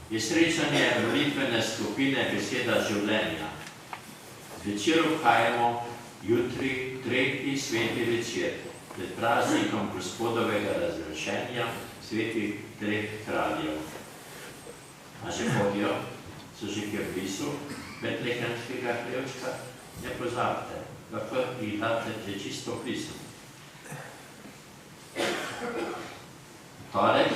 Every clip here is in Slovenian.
je srečanje molitvene skupine Beseda življenja. Zvečer obhajamo jutri tretji sveti večer, pred praznikom Gospodovega razrešenja svetih treh kraljev. A že hodijo, so že kjer blizu betlehemskega hlevčka, ne pozabite, lahko jih date že čisto blizu. Torek,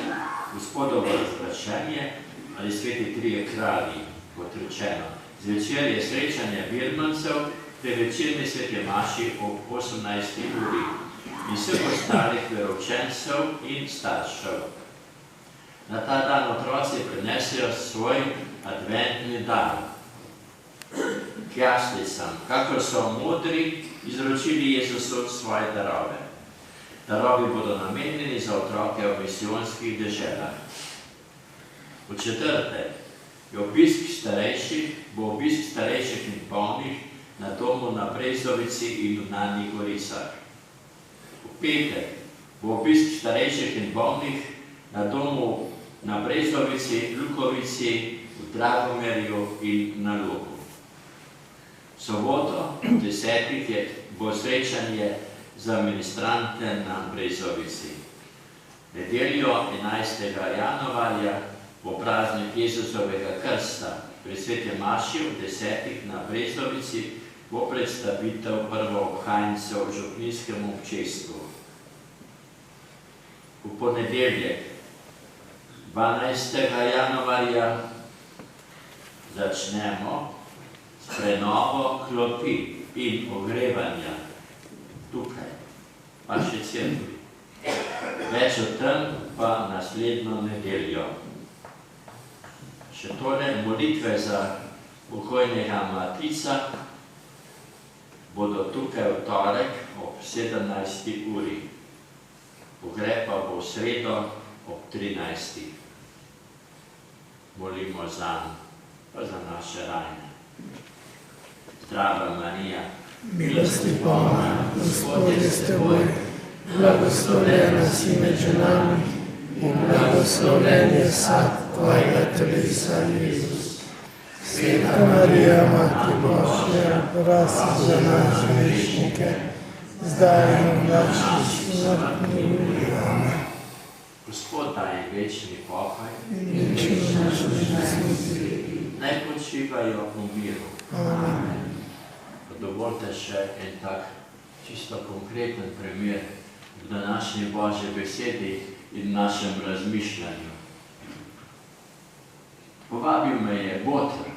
Gospodovo razrešenje ali sveti trije kralji, kot rečeno. Zvečer je srečanje birmancev, pri večerni sveti maši ob 18. uri in vseh ostalih veroučencev in staršev. Na ta dan otroci prinesejo svoj adventni dar k jaslicam, kakor so modri izročili Jezusu svoje darove. Darovi bodo namenjeni za otroke v misijonskih deželah. V četrtek bo obisk starejših in polnih na domu na Brezovici in v Nanjih Goricah. V petek bo obisk starejših in polnih na domu na Brezovici, Lukovici, v Dragomerju in na Luku. V soboto v 10. bo srečanje za ministrante na Brezovici. Nedeljo 11. januarja bo praznik Jezusovega krsta. Pri sveti maši v 10. na Brezovici bo predstavitev prvoobhajencev v župnijskem občestvu. V ponedeljek 12. januarja začnemo s prenovo klopi in ogrevanja tukaj, vaše cerkvi. Več o tem pa naslednjo nedeljo. Še tole molitve za pokojnega Matica bodo tukaj v torek ob 17. uri. Pogreb pa bo v sredo ob 13. Molimo zanj, pa za naše rajne. Zdrava Marija, milosti polna, Gospod je s teboj, blagoslovljena si med ženami in blagoslovljen je sad tvojega telesa, Jezus. Sveta Marija, Mati Božja, prosi za naše grešnike, zdaj in v naši smrtni uri. Amen. Gospod daje večni pokoj In čim naši nesmrti. naj počivajo v miru. Amen. Dovolite še en tak čisto konkreten primer v današnji Božji besedi in našem razmišljanju. Povabil me je Boter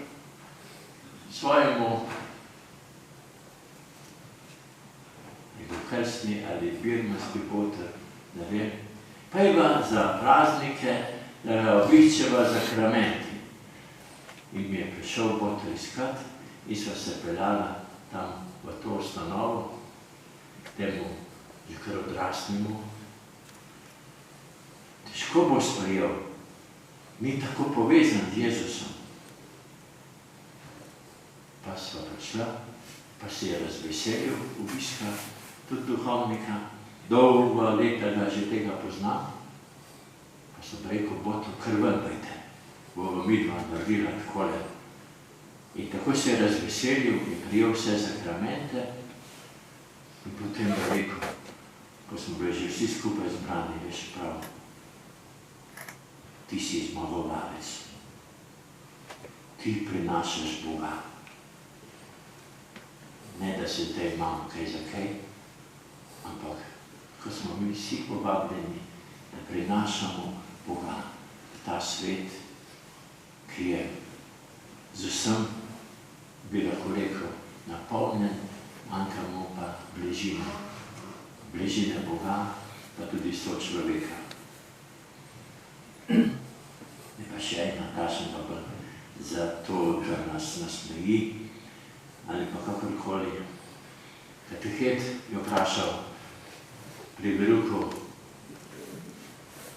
svojemu krstni ali birmanski Boter, ne vem, pa je ga za praznike, da ga obiščeva zakramenti. In mi je prišel Boter iskat in sva se peljala tam v to ustanovo, temu že kar odrasnemu. Težko bo sprejel, ni tako povezan z Jezusom. Pa sva prišla, pa se je razveselil obiska tudi duhovnika, dolgo leta ga že tega poznam. Pa sem rekel, Boto, kar ven dajte, bomo midva naredila takole. In tako se je razveselil in prijel vse zakramente in potem je rekel, ko smo bili že vsi skupaj zbrani, veš prav, ti si zmagovalec, ti prinašaš Boga. Ne, da se zdaj imamo kaj za kaj, ampak ko smo mi vsi povabljeni, da prinašamo Boga v ta svet, ki je z vsem, bi lahko rekel, napolnjen, manjka mu pa bližine. Bližine Boga, pa tudi sočloveka. Ne pa še ena takšna pa za to, kar nas nasmeji, ali pa kakorkoli. Katehet je vprašal pri veruku,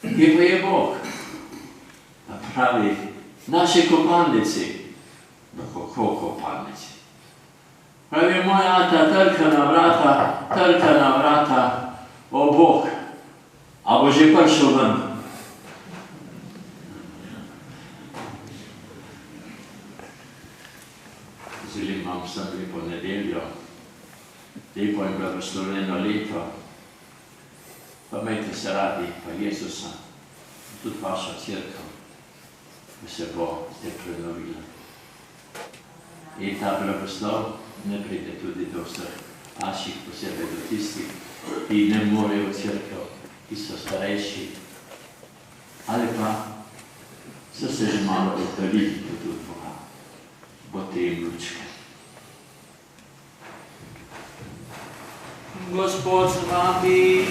kje pa je Bog? Pa pravi, naši kopalnici. Kako kopalnici? Pravi, moja ata trka na vrata, o Bog, a bo že prišel ven? Želim vam vsem lepo nedeljo, lepo in blagoslovljeno leto. Pa imejte se radi, pa Jezusa, tudi vaša cerkev, ki se bo te prenovila. In ta blagoslov ne pride tudi do vseh vaših, posebej do tistih, ki ne morejo v cerkev, ki so starejši, ali pa so se že malo oddaljili od Boga. Bote jim lučke. Gospod z vami,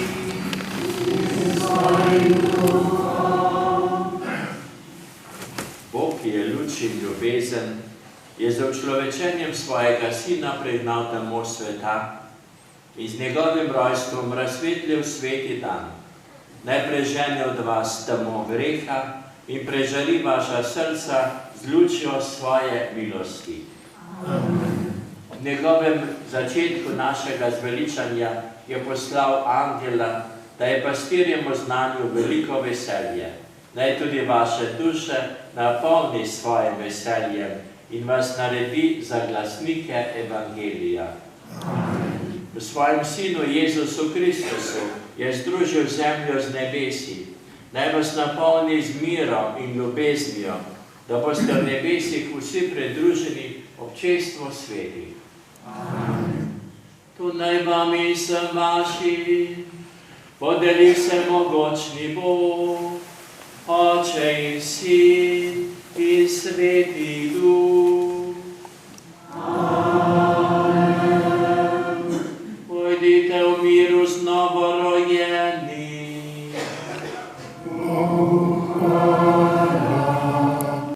Bog, ki je luč in ljubezen, je z učlovečenjem svojega Sina pregnal temo sveta in z njegovim rojstvom razsvetlil sveti dan. Naj prežene od vas temo greha in prežari vaša srca z lučjo svoje milosti. V njegovem začetku našega zveličanja je poslal angela, da je pastirjem oznanil veliko veselje. Naj tudi vaše duše napolni s svojim veseljem in vas naredi za glasnike evangelija. V svojem Sinu Jezusu Kristusu je združil zemljo z nebesi. Naj vas napolni z mirom in ljubeznijo, da boste v nebesih vsi pridruženi občestvu svetih. Tu naj vam in sem vaši, podeli vsemogočni Bog, Oče in Sin in Sveti Duh. Pojdite v miru z novorojenim.